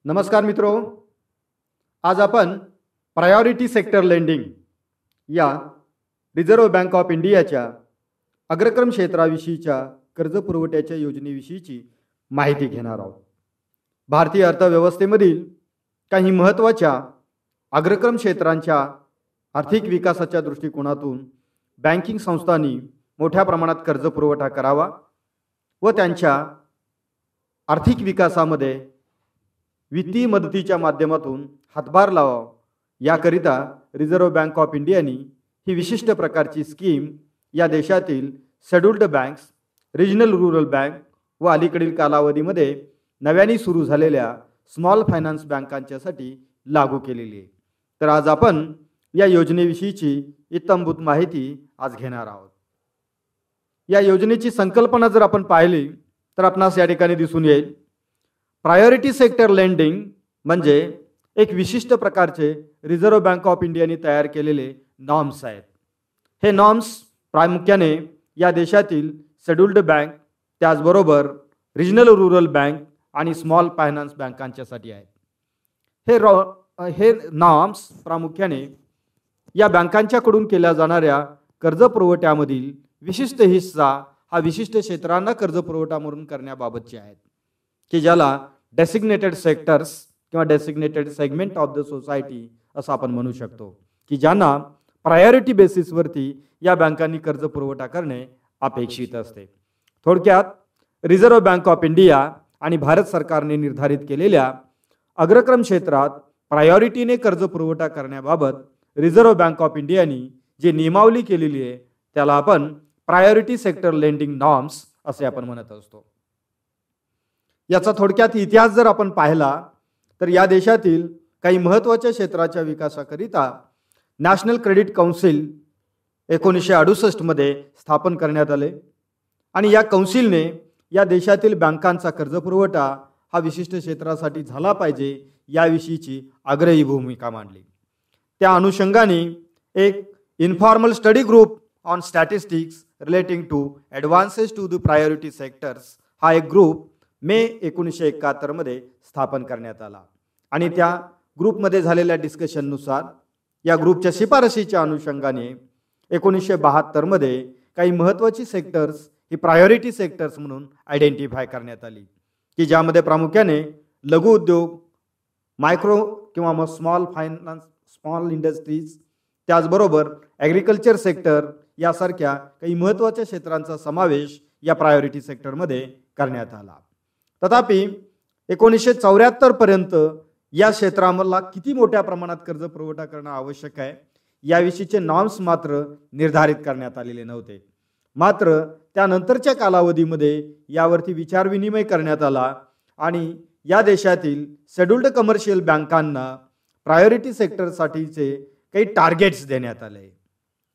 नमस्कार मित्रो, आज आपण प्रायोरिटी सेक्टर लेंडिंग या रिझर्व्ह बँक ऑफ इंडियाच्या अग्रक्रम क्षेत्राविषयीच्या कर्ज पुरवठ्याच्या योजनेविषयीची माहिती घेणार आहोत. भारतीय अर्थव्यवस्थेमधील काही महत्त्वाच्या अग्रक्रम क्षेत्रांच्या आर्थिक विकासाच्या दृष्टिकोनातून बँकिंग संस्थांनी मोठ्या प्रमाणात कर्ज पुरवठा करावा व त्यांच्या आर्थिक विकासामध्ये वित्तीय मदतीच्या माध्यमातून हातभार लावावा, याकरिता रिझर्व्ह बँक ऑफ इंडियाने ही विशिष्ट प्रकारची स्कीम या देशातील scheduled banks, regional rural bank व अलीकडील कालावधीमध्ये नव्याने सुरू झालेल्या स्मॉल फायनान्स बँकांच्यासाठी लागू केलेली आहे. तर आज आपण या योजनेविषयीची इत्थंभूत माहिती आज घेणार आहोत. या योजनेची संकल्पना जर आपण पाहिली तर आपणास या ठिकाणी दिसून येईल, प्रायोरिटी सेक्टर लेंडिंग म्हणजे एक विशिष्ट प्रकारचे रिझर्व्ह बँक ऑफ इंडियाने तयार केलेले नॉर्म्स आहेत. हे नॉर्म्स प्रामुख्याने या देशातील शेड्यूल्ड बँक, त्याचबरोबर रिजनल रूरल बँक आणि स्मॉल फायनान्स बँकांच्यासाठी आहेत. हे नॉर्म्स प्रामुख्याने या बँकांच्याकडून केल्या जाणाऱ्या कर्ज पुरवठ्यामधील विशिष्ट हिस्सा हा विशिष्ट क्षेत्रांना कर्ज पुरवठा म्हणून करण्याबाबतचे आहेत, की ज्याला डेसिग्नेटेड सेक्टर्स किंवा designated segment of the society असं आपण म्हणू शकतो, की ज्यांना प्रायोरिटी बेसिसवरती या बँकांनी कर्ज पुरवठा करणे अपेक्षित असते. थोडक्यात रिझर्व्ह बँक ऑफ इंडिया आणि भारत सरकारने निर्धारित केलेल्या अग्रक्रम क्षेत्रात प्रायोरिटीने कर्ज पुरवठा करण्याबाबत रिझर्व्ह बँक ऑफ इंडियाने जी नियमावली केलेली आहे त्याला आपण प्रायोरिटी सेक्टर लेंडिंग नॉर्म्स असे आपण म्हणत असतो. याचा थोडक्यात इतिहास जर आपण पाहिला तर या देशातील काही महत्त्वाच्या क्षेत्राच्या विकासाकरिता नॅशनल क्रेडिट काउन्सिल 1968 मध्ये स्थापन करण्यात आले आणि या काउन्सिलने या देशातील बँकांचा कर्ज पुरवठा हा विशिष्ट क्षेत्रासाठी झाला पाहिजे याविषयीची आग्रही भूमिका मांडली. त्या अनुषंगाने एक informal study group on statistics relating to advances to the priority sectors हा एक ग्रुप मे 1971 मध्ये स्थापन करण्यात आला आणि त्या ग्रुपमध्ये झालेल्या डिस्कशननुसार या ग्रुपच्या शिफारशीच्या अनुषंगाने 1972 मध्ये काही महत्त्वाची सेक्टर्स ही प्रायोरिटी सेक्टर्स म्हणून आयडेंटिफाय करण्यात आली, की ज्यामध्ये प्रामुख्याने लघु उद्योग, मायक्रो किंवा स्मॉल फायनान्स, स्मॉल इंडस्ट्रीज, त्याचबरोबर ॲग्रिकल्चर सेक्टर यासारख्या काही महत्त्वाच्या क्षेत्रांचा समावेश या प्रायोरिटी सेक्टरमध्ये करण्यात आला. तथापि 1974 पर्यंत या क्षेत्राला किती मोठ्या प्रमाणात कर्ज पुरवठा करणं आवश्यक आहे याविषयीचे नॉर्म्स मात्र निर्धारित करण्यात आलेले नव्हते. मात्र त्यानंतरच्या कालावधीमध्ये यावरती विचारविनिमय करण्यात आला आणि या देशातील शेड्यूल्ड कमर्शियल बँकांना प्रायोरिटी सेक्टरसाठीचे काही टार्गेट्स देण्यात आले.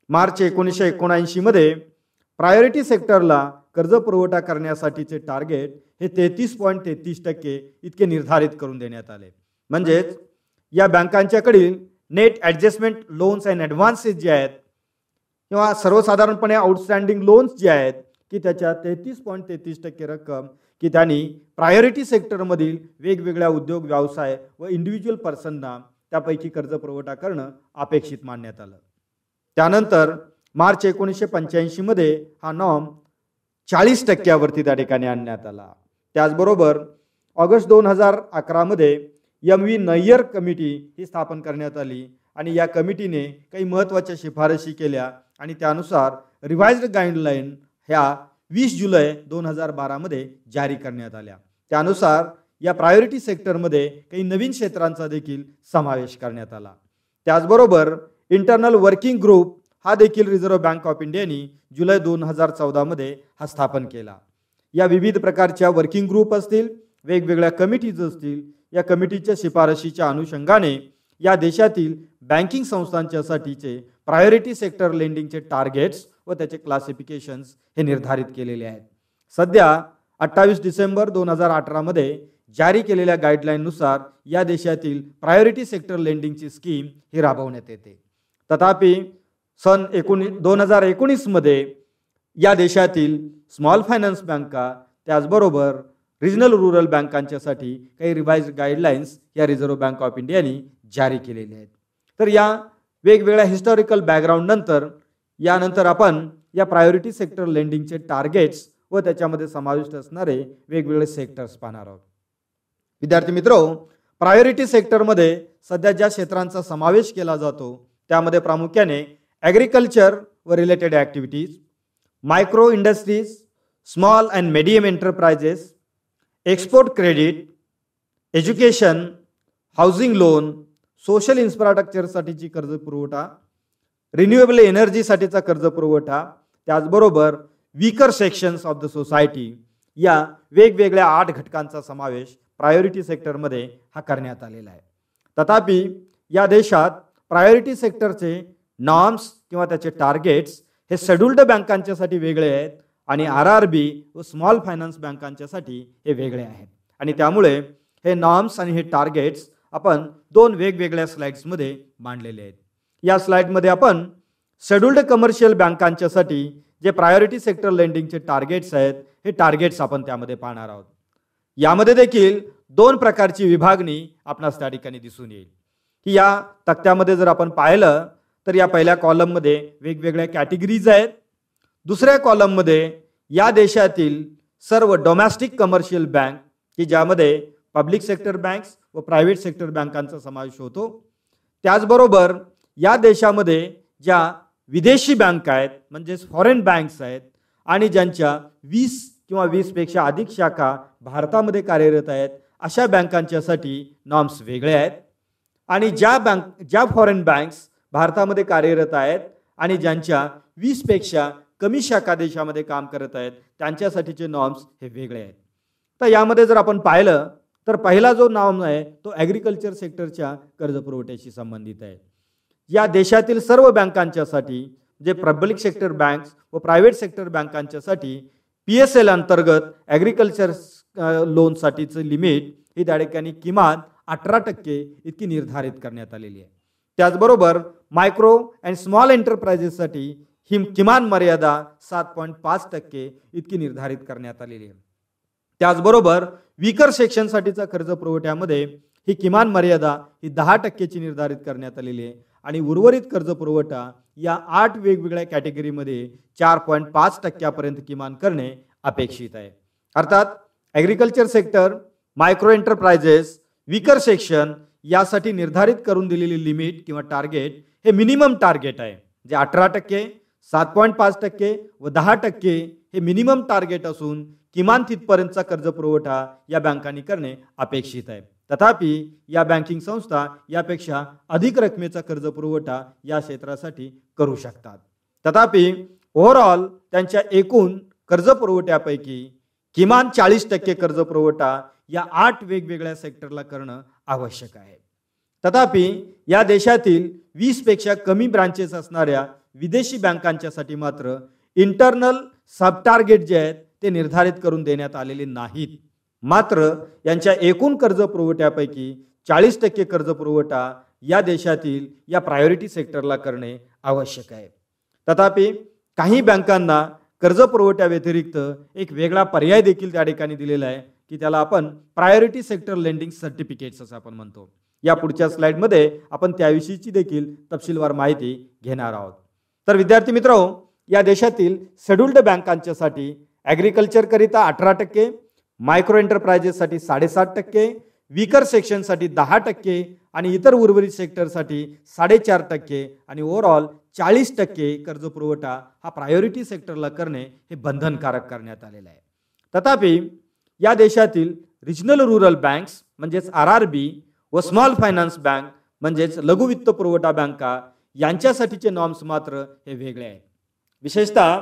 मार्च 1979 मध्ये प्रायोरिटी सेक्टरला कर्ज पुरवठा करण्यासाठीचे टार्गेट हे 33.33% इतके निर्धारित करून देण्यात आले. म्हणजेच या बँकांच्याकडील net adjustment loans and advances जे आहेत किंवा सर्वसाधारणपणे आउटस्टँडिंग लोन्स जे आहेत की त्याच्या 33.33% रक्कम की त्यांनी प्रायोरिटी सेक्टरमधील वेगवेगळ्या उद्योग, व्यवसाय व इंडिव्हिज्युअल पर्सनना त्यापैकी कर्ज पुरवठा करणं अपेक्षित मानण्यात आलं. त्यानंतर मार्च 1985 मध्ये हा नॉर्म 40% त्या ठिकाणी आणण्यात आला. त्याचबरोबर ऑगस्ट 2011 मध्ये MV नय्यर कमिटी ही स्थापन करण्यात आली आणि या कमिटीने काही महत्त्वाच्या शिफारशी केल्या आणि त्यानुसार रिवाइज्ड गाईडलाईन ह्या 20 जुलै 2012 मध्ये जारी करण्यात आल्या. त्यानुसार या प्रायोरिटी सेक्टरमध्ये काही नवीन क्षेत्रांचा देखील समावेश करण्यात आला. त्याचबरोबर इंटरनल वर्किंग ग्रुप हा देखील रिझर्व्ह बँक ऑफ इंडियाने जुलै 2014 मध्ये हा स्थापन केला. या विविध प्रकारच्या वर्किंग ग्रुप असतील, वेगवेगळ्या कमिटीज असतील, या कमिटीच्या शिफारशीच्या अनुषंगाने या देशातील बँकिंग संस्थांच्यासाठीचे प्रायोरिटी सेक्टर लेंडिंगचे टार्गेट्स व त्याचे क्लासिफिकेशन्स हे निर्धारित केलेले आहेत. सध्या 28 डिसेंबर 2018 मध्ये जारी केलेल्या गाईडलाईननुसार या देशातील प्रायोरिटी सेक्टर लेंडिंगची स्कीम ही राबवण्यात येते. तथापि सन 2019 मध्ये या देशातील स्मॉल फायनान्स बँका, त्याचबरोबर रिजनल रूरल बँकांच्यासाठी काही रिवाइज गाईडलाईन्स या रिझर्व्ह बँक ऑफ इंडियाने जारी केलेल्या आहेत. तर या वेगवेगळ्या हिस्टॉरिकल बॅकग्राऊंड यानंतर आपण या प्रायोरिटी सेक्टर लेंडिंगचे टार्गेट्स व त्याच्यामध्ये समाविष्ट असणारे वेगवेगळे सेक्टर्स पाहणार आहोत. विद्यार्थी मित्रो, प्रायोरिटी सेक्टरमध्ये सध्या ज्या क्षेत्रांचा समावेश केला जातो त्यामध्ये प्रामुख्याने ॲग्रिकल्चर व related activities, micro industries, small and medium enterprises, export credit, education, housing loan, social इन्फ्रास्ट्रक्चरसाठीची कर्ज पुरवठा, रिन्युएबल एनर्जीसाठीचा कर्ज पुरवठा, त्याचबरोबर weaker sections of the society या वेगवेगळ्या 8 घटकांचा समावेश प्रायोरिटी सेक्टरमध्ये हा करण्यात आलेला आहे. तथापि या देशात प्रायोरिटी सेक्टरचे नॉर्म्स किंवा त्याचे टार्गेट्स हे शेड्यूल्ड बँकांच्यासाठी वेगळे आहेत आणि RRB व स्मॉल फायनान्स बँकांच्यासाठी हे वेगळे आहेत. आणि त्यामुळे हे नॉर्म्स आणि हे टार्गेट्स आपण 2 वेगवेगळ्या स्लाइड्समध्ये मांडलेले आहेत. या स्लाइडमध्ये आपण शेड्यूल्ड कमर्शियल बँकांच्यासाठी जे प्रायोरिटी सेक्टर लेंडिंगचे टार्गेट्स आहेत हे टार्गेट्स आपण त्यामध्ये पाहणार आहोत. यामध्ये देखील 2 प्रकारची विभागणी आपणास त्या ठिकाणी दिसून येईल. की या तक्त्यामध्ये जर आपण पाहिलं तर या पहिल्या कॉलममध्ये वेगवेगळ्या कॅटेगरीज आहेत. दुसऱ्या कॉलममध्ये या देशातील सर्व डोमेस्टिक कमर्शियल बँक की ज्यामध्ये पब्लिक सेक्टर बँक्स व प्रायव्हेट सेक्टर बँकांचा समावेश होतो. त्याचबरोबर या देशामध्ये ज्या विदेशी बँक आहेत म्हणजेच फॉरेन बँक्स आहेत आणि ज्यांच्या 20 किंवा 20 पेक्षा अधिक शाखा भारतामध्ये कार्यरत आहेत अशा बँकांच्यासाठी नॉर्म्स वेगळे आहेत. आणि ज्या फॉरेन बँक्स भारतामध्ये कार्यरत आहेत आणि ज्यांच्या 20 पेक्षा कमी शाखा देशामध्ये काम करत आहेत त्यांच्यासाठीचे नॉर्म्स हे वेगळे आहेत. तर यामध्ये जर आपण पाहिलं तर पहिला जो नॉर्म आहे तो ॲग्रिकल्चर सेक्टरच्या कर्ज पुरवठ्याशी संबंधित आहे. या देशातील सर्व बँकांच्यासाठी जे पब्लिक सेक्टर बँक्स व प्रायव्हेट सेक्टर बँकांच्यासाठी PSL अंतर्गत ॲग्रिकल्चर लोनसाठीचं लिमिट ही त्या ठिकाणी किमान 18% इतकी निर्धारित करण्यात आलेली आहे. त्याचबरोबर मायक्रो अँड स्मॉल एंटरप्राइजेससाठी ही किमान मर्यादा 7.5% इतकी निर्धारित करण्यात आलेली आहे. त्याचबरोबर वीकर सेक्शनसाठीचा कर्ज पुरवठ्यामध्ये ही किमान मर्यादा ही 10% निर्धारित करण्यात आलेली आहे आणि उर्वरित कर्ज पुरवठा या 8 वेगवेगळ्या कॅटेगरीमध्ये 4.5% पर्यंत किमान करणे अपेक्षित आहे. अर्थात agriculture sector, micro enterprises, weaker section यासाठी निर्धारित करून दिलेली लिमिट किंवा टार्गेट हे मिनिमम टार्गेट आहे. जे 18%, 7.5% व 10% हे मिनिमम टार्गेट असून किमान तिथपर्यंतचा कर्ज पुरवठा या बँकांनी करणे अपेक्षित आहे. तथापि या बँकिंग संस्था यापेक्षा अधिक रकमेचा कर्ज पुरवठा या क्षेत्रासाठी करू शकतात. तथापि ओव्हरऑल त्यांच्या एकूण कर्ज पुरवठ्यापैकी किमान 40% कर्ज पुरवठा या 8 वेगवेगळ्या सेक्टरला करणं आवश्यक आहे. तथापि या देशातील 20 पेक्षा कमी ब्रांचेस असणाऱ्या विदेशी बँकांच्यासाठी मात्र इंटरनल सब टार्गेट जे आहेत ते निर्धारित करून देण्यात आलेले नाहीत. मात्र यांच्या एकूण कर्ज पुरवठ्यापैकी 40% कर्ज पुरवठा या देशातील या प्रायोरिटी सेक्टरला करणे आवश्यक आहे. तथापि काही बँकांना कर्ज पुरवठ्या व्यतिरिक्त एक वेगळा पर्याय देखील त्या ठिकाणी दिलेला आहे की त्याला आपण प्रायोरिटी सेक्टर लेंडिंग सर्टिफिकेट्स असं आपण म्हणतो. या पुढच्या स्लाइडमध्ये आपण त्याविषयीची देखील तपशीलवार माहिती घेणार आहोत. तर विद्यार्थी मित्रांनो, या देशातील शेड्यूल्ड बँकांच्यासाठी ॲग्रिकल्चर करिता 18%, मायक्रो एंटरप्राइजेससाठी 7.5%, वीकर सेक्शनसाठी 10% आणि इतर उर्वरित सेक्टरसाठी 4.5% आणि ओव्हरऑल 40% कर्ज पुरवठा हा प्रायोरिटी सेक्टरला करणे हे बंधनकारक करण्यात आलेलं आहे. तथापि या देशातील रिजनल रूरल बँक्स म्हणजेच RRB व स्मॉल फायनान्स बँक म्हणजेच लघु वित्त पुरवठा बँका यांच्यासाठीचे नॉर्म्स मात्र हे वेगळे आहेत. विशेषतः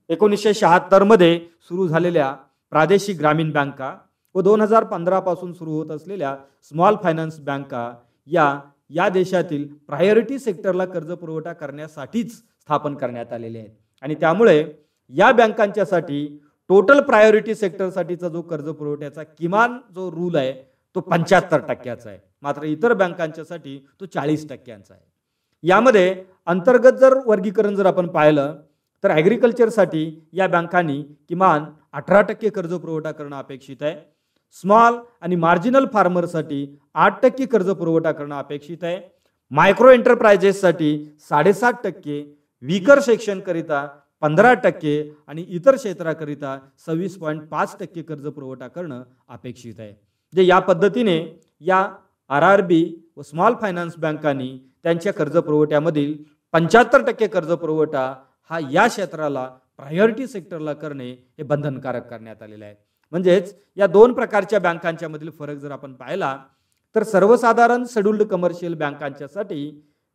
1976 मध्ये सुरू झालेल्या प्रादेशिक ग्रामीण बँका व 2015 पासून सुरू होत असलेल्या स्मॉल फायनान्स बँका या देशातील प्रायोरिटी सेक्टरला कर्ज पुरवठा करण्यासाठीच स्थापन करण्यात आलेले आहेत आणि त्यामुळे या बँकांच्यासाठी टोटल प्रायोरिटी सेक्टरसाठीचा जो कर्ज पुरवठ्याचा किमान जो रूल आहे तो 75% आहे. मात्र इतर बँकांच्यासाठी तो 40% आहे. यामध्ये अंतर्गत जर वर्गीकरण जर आपण पाहिलं तर ॲग्रिकल्चरसाठी या बँकांनी किमान 18% कर्ज पुरवठा करणं अपेक्षित आहे. स्मॉल आणि मार्जिनल फार्मरसाठी 8% कर्ज पुरवठा करणं अपेक्षित आहे. मायक्रो एंटरप्राइजेससाठी 7.5%, वीकर सेक्शनकरिता 15% आणि इतर क्षेत्राकरिता 26.5% कर्ज पुरवठा करणं अपेक्षित आहे. जे या पद्धतीने या RRB व स्मॉल फायनान्स बँकांनी त्यांच्या कर्ज पुरवठ्यामधील 75% कर्ज पुरवठा हा या क्षेत्राला प्रायोरिटी सेक्टरला करणे हे बंधनकारक करण्यात आलेले आहे. म्हणजेच या दोन प्रकारच्या बँकांच्या मधील फरक जर आपण पाहिला तर सर्वसाधारण शेड्यूल्ड कमर्शियल बँकांच्यासाठी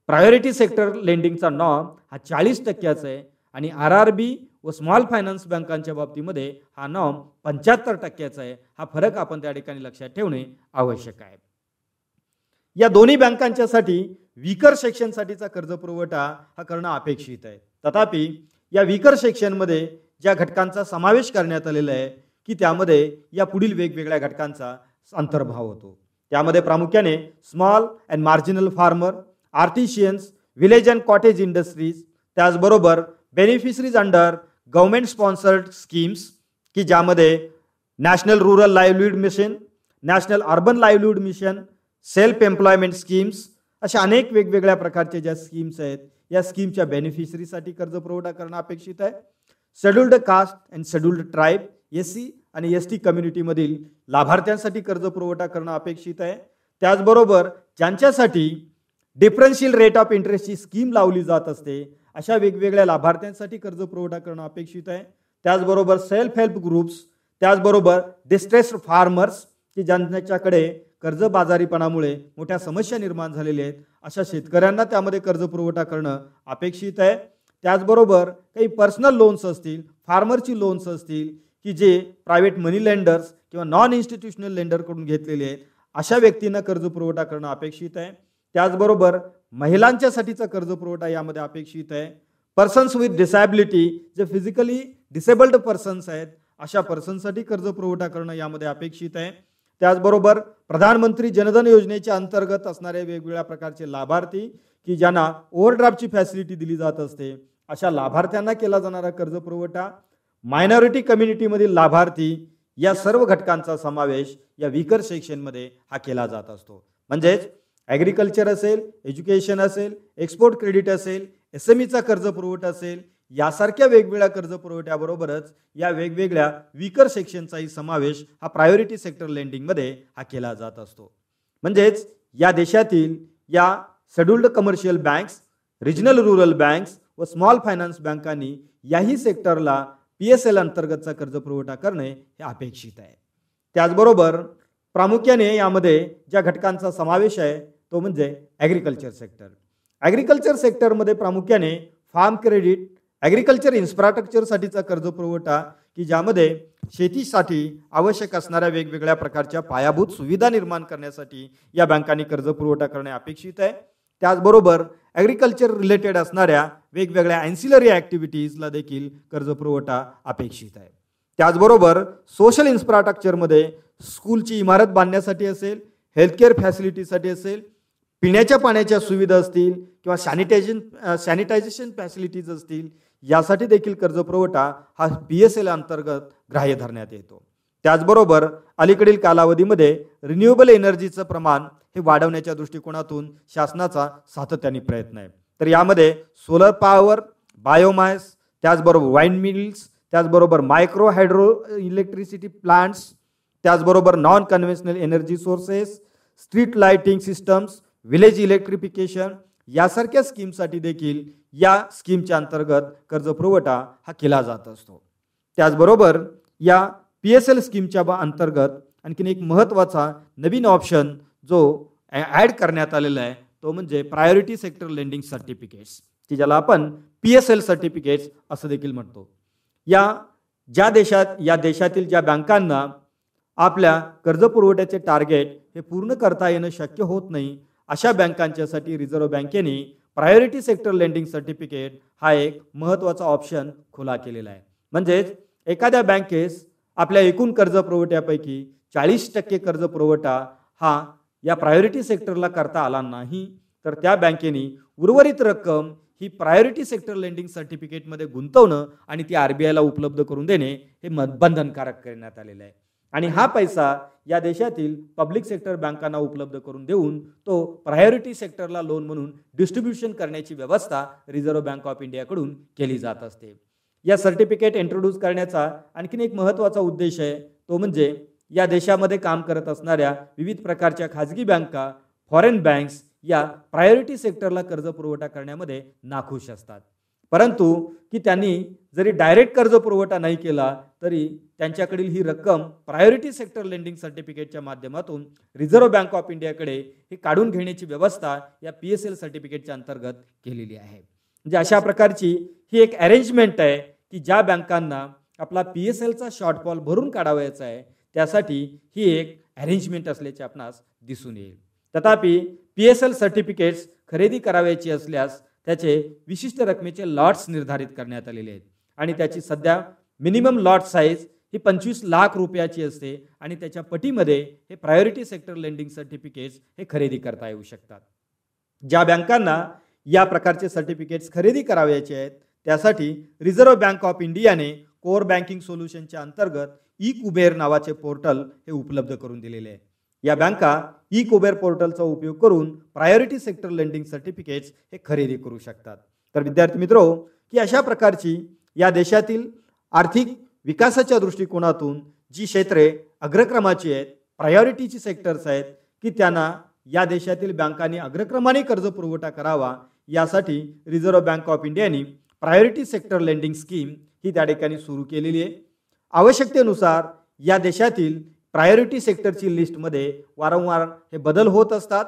प्रायोरिटी सेक्टर लेंडिंगचा नॉर्म हा 40%चा आहे आणि RRB व स्मॉल फायनान्स बँकांच्या बाबतीमध्ये हा नॉर्म 75%चा आहे. हा फरक आपण त्या ठिकाणी लक्षात ठेवणे आवश्यक आहे. या दोन्ही बँकांच्यासाठी वीकर सेक्शनसाठीचा कर्ज पुरवठा हा करणं अपेक्षित आहे. तथापि या वीकर सेक्शनमध्ये ज्या घटकांचा समावेश करण्यात आलेला आहे की त्यामध्ये या पुढील वेगवेगळ्या घटकांचा अंतर्भाव होतो. त्यामध्ये प्रामुख्याने small and marginal farmer, artisans, village and cottage industries, त्याचबरोबर beneficiaries under government sponsored schemes की ज्यामध्ये national rural livelihood mission, national urban livelihood mission, self employment schemes अशा अनेक वेगवेगळ्या प्रकारचे ज्या स्कीम्स आहेत या स्कीमच्या बेनिफिशरीसाठी कर्ज पुरवठा करणं अपेक्षित आहे. Scheduled caste and scheduled tribe, SC आणि ST कम्युनिटीमधील लाभार्थ्यांसाठी कर्ज पुरवठा करणं अपेक्षित आहे. त्याचबरोबर ज्यांच्यासाठी डिफरन्शियल रेट ऑफ इंटरेस्टची स्कीम लावली जात असते अशा वेगवेगळ्या लाभार्थ्यांसाठी कर्ज पुरवठा करणं अपेक्षित आहे. त्याचबरोबर सेल्फ हेल्प ग्रुप्स, त्याचबरोबर डिस्ट्रेस्ड फार्मर्स की ज्यांच्याकडे कर्जबाजारीपणामुळे मोठ्या समस्या निर्माण झालेल्या आहेत अशा शेतकऱ्यांना त्यामध्ये कर्ज पुरवठा करणं अपेक्षित आहे. त्याचबरोबर काही पर्सनल लोन्स असतील, फार्मरची लोन्स असतील की जे प्रायव्हेट मनी लेंडर्स किंवा नॉन इन्स्टिट्यूशनल लेंडरकडून घेतलेले आहेत अशा व्यक्तींना कर्ज पुरवठा करणं अपेक्षित आहे. त्याचबरोबर महिलांच्यासाठीचा कर्ज पुरवठा यामध्ये अपेक्षित आहे. पर्सन्स विथ डिसॅबिलिटी, जे फिजिकली डिसेबल्ड पर्सन्स आहेत अशा पर्सनसाठी कर्ज पुरवठा करणं यामध्ये अपेक्षित आहे. त्याचबरोबर प्रधानमंत्री जनधन योजनेच्या अंतर्गत असणारे वेगवेगळ्या प्रकारचे लाभार्थी की ज्यांना ओव्हरड्राफ्टची फॅसिलिटी दिली जात असते अशा लाभार्थ्यांना केला जाणारा कर्ज पुरवठा, मायनॉरिटी कम्युनिटीमधील लाभार्थी या सर्व घटकांचा समावेश या वीकर सेक्शनमध्ये हा केला जात असतो. म्हणजेच ॲग्रिकल्चर असेल, एज्युकेशन असेल, एक्सपोर्ट क्रेडिट असेल, SMEचा कर्ज पुरवठा असेल यासारख्या वेगवेगळ्या कर्ज पुरवठ्याबरोबरच या वेगवेगळ्या वीकर सेक्शनचाही समावेश हा प्रायोरिटी सेक्टर लेंडिंगमध्ये हा केला जात असतो. म्हणजेच या देशातील या scheduled commercial banks, regional rural banks व स्मॉल फायनान्स बँकांनी याही सेक्टरला PSL अंतर्गतचा कर्ज पुरवठा करणे हे अपेक्षित आहे. त्याचबरोबर प्रामुख्याने यामध्ये ज्या घटकांचा समावेश आहे तो म्हणजे ॲग्रिकल्चर सेक्टर. ॲग्रिकल्चर सेक्टरमध्ये प्रामुख्याने फार्म क्रेडिट, ॲग्रिकल्चर इन्फ्रास्ट्रक्चरसाठीचा कर्ज पुरवठा की ज्यामध्ये शेतीसाठी आवश्यक असणाऱ्या वेगवेगळ्या प्रकारच्या पायाभूत सुविधा निर्माण करण्यासाठी या बँकांनी कर्ज पुरवठा करणे अपेक्षित आहे. त्याचबरोबर ॲग्रिकल्चर रिलेटेड असणाऱ्या वेगवेगळ्या ॲन्सिलरी ॲक्टिव्हिटीजला देखील कर्ज पुरवठा अपेक्षित आहे. त्याचबरोबर सोशल इन्फ्रास्ट्रक्चरमध्ये स्कूलची इमारत बांधण्यासाठी असेल, हेल्थकेअर फॅसिलिटीसाठी असेल, पिण्याच्या पाण्याच्या सुविधा असतील किंवा सॅनिटायझेशन फॅसिलिटीज असतील यासाठी देखील कर्ज पुरवठा हा PSL अंतर्गत ग्राह्य धरण्यात येतो. त्याचबरोबर अलीकडील कालावधीमध्ये रिन्युएबल एनर्जीचं प्रमाण हे वाढवण्याच्या दृष्टिकोनातून शासनाचा सातत्याने प्रयत्न आहे. तर यामध्ये सोलर पॉवर, बायोमास, त्याचबरोबर वाईंड मिल्स, त्याचबरोबर मायक्रो हायड्रो इलेक्ट्रिसिटी प्लांट्स, त्याचबरोबर non conventional energy sources, street lighting systems, village electrification यासारख्या स्कीमसाठी देखील या स्कीमच्या अंतर्गत कर्ज पुरवठा हा केला जात असतो. त्याचबरोबर या PSL स्कीमच्या अंतर्गत आणखीन एक महत्त्वाचा नवीन ऑप्शन जो ॲड करण्यात आलेला आहे तो म्हणजे प्रायोरिटी सेक्टर लेंडिंग सर्टिफिकेट्स की ज्याला आपण PSL सर्टिफिकेट्स असं देखील म्हणतो. या देशातील ज्या बँकांना आपल्या कर्ज पुरवठ्याचे टार्गेट हे पूर्ण करता येणं शक्य होत नाही अशा बँकांच्यासाठी रिझर्व्ह बँकेने प्रायोरिटी सेक्टर लेंडिंग सर्टिफिकेट हा एक महत्त्वाचा ऑप्शन खुला केलेला आहे. म्हणजेच एखाद्या बँकेस आपल्या एकूण कर्ज पुरवठ्यापैकी 40% कर्ज पुरवठा हा या प्रायोरिटी सेक्टरला करता आला नाही तर त्या बँकेने उर्वरित रक्कम ही प्रायोरिटी सेक्टर लेंडिंग सर्टिफिकेटमध्ये गुंतवणं आणि ती RBIला उपलब्ध करून देणे हे बंधनकारक करण्यात आलेलं आहे. आणि हा पैसा या देशातील पब्लिक सेक्टर बँकांना उपलब्ध करून देऊन तो प्रायोरिटी सेक्टरला लोन म्हणून डिस्ट्रीब्युशन करण्याची व्यवस्था रिझर्व्ह बँक ऑफ इंडियाकडून केली जात असते. या सर्टिफिकेट इंट्रोड्यूस करण्याचा आणखीन एक महत्त्वाचा उद्देश आहे, तो म्हणजे या देशामध्ये काम करत असणाऱ्या विविध प्रकारच्या खाजगी बँका, फॉरेन बँक्स या प्रायोरिटी सेक्टरला कर्ज पुरवठा करण्यामध्ये नाखुश असतात, परंतु की त्यांनी जरी डायरेक्ट कर्ज पुरवठा नाही केला तरी त्यांच्याकडील ही रक्कम प्रायोरिटी सेक्टर लेंडिंग सर्टिफिकेटच्या माध्यमातून रिझर्व्ह बँक ऑफ इंडियाकडे हे काढून घेण्याची व्यवस्था या PSL सर्टिफिकेटच्या अंतर्गत केलेली आहे. म्हणजे अशा प्रकारची ही एक अरेंजमेंट आहे की ज्या बँकांना आपला PSLचा शॉर्टफॉल भरून काढावायचा आहे त्यासाठी ही एक अरेंजमेंट असल्याचे आपणास दिसून येईल. तथापि PSL सर्टिफिकेट्स खरेदी करावयाची असल्यास त्याचे विशिष्ट रकमेचे लॉट्स निर्धारित करण्यात आलेले आहेत आणि त्याची सध्या मिनिमम लॉट साईज ही 25 लाख रुपयाची असते आणि त्याच्या पटीमध्ये हे प्रायोरिटी सेक्टर लेंडिंग सर्टिफिकेट्स हे खरेदी करता येऊ शकतात. ज्या बँकांना या प्रकारचे सर्टिफिकेट्स खरेदी करावयाचे आहेत त्यासाठी रिझर्व्ह बँक ऑफ इंडियाने कोर बँकिंग सोल्युशनच्या अंतर्गत ई-कुबेर नावाचे पोर्टल हे उपलब्ध करून दिलेले आहे. या बँका ई-कुबेर पोर्टलचा उपयोग करून प्रायोरिटी सेक्टर लेंडिंग सर्टिफिकेट्स हे खरेदी करू शकतात. तर विद्यार्थी मित्रो, की अशा प्रकारची या देशातील आर्थिक विकासाच्या दृष्टिकोनातून जी क्षेत्रे अग्रक्रमाची आहेत, प्रायोरिटीची सेक्टर्स आहेत, की त्यांना या देशातील बँकांनी अग्रक्रमाने कर्ज पुरवठा करावा यासाठी रिझर्व्ह बँक ऑफ इंडियाने प्रायोरिटी सेक्टर लेंडिंग स्कीम ही त्या ठिकाणी सुरू केलेली आहे. आवश्यकतेनुसार या देशातील प्रायोरिटी सेक्टरची लिस्टमध्ये वारंवार हे बदल होत असतात.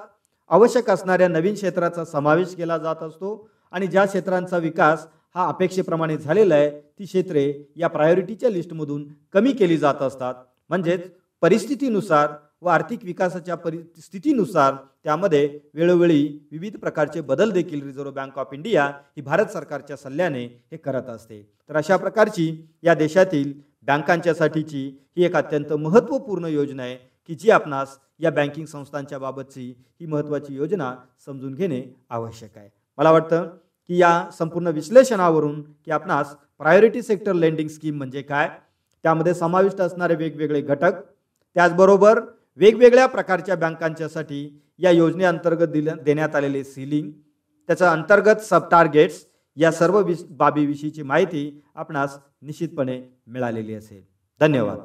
आवश्यक असणाऱ्या नवीन क्षेत्राचा समावेश केला जात असतो आणि ज्या क्षेत्रांचा विकास हा अपेक्षेप्रमाणे झालेला आहे ती क्षेत्रे या प्रायोरिटीच्या लिस्टमधून कमी केली जात असतात. म्हणजेच परिस्थितीनुसार व आर्थिक विकासाच्या परिस्थितीनुसार त्यामध्ये वेळोवेळी विविध प्रकारचे बदल देखील रिझर्व्ह बँक ऑफ इंडिया ही भारत सरकारच्या सल्ल्याने हे करत असते. तर अशा प्रकारची या देशातील बँकांच्यासाठीची ही एक अत्यंत महत्त्वपूर्ण योजना आहे की जी आपणास या बँकिंग संस्थांच्या बाबतची ही महत्त्वाची योजना समजून घेणे आवश्यक आहे. मला वाटतं की या संपूर्ण विश्लेषणावरून की आपणास प्रायोरिटी सेक्टर लेंडिंग स्कीम म्हणजे काय, त्यामध्ये समाविष्ट असणारे वेगवेगळे घटक, त्याचबरोबर वेगवेगळ्या प्रकारच्या बँकांच्यासाठी या योजनेअंतर्गत देण्यात आलेले सीलिंग, त्याच्या अंतर्गत सब टार्गेट्स या सर्व बाबीविषयीची माहिती आपणास निश्चितपणे मिळालेली असेल. धन्यवाद.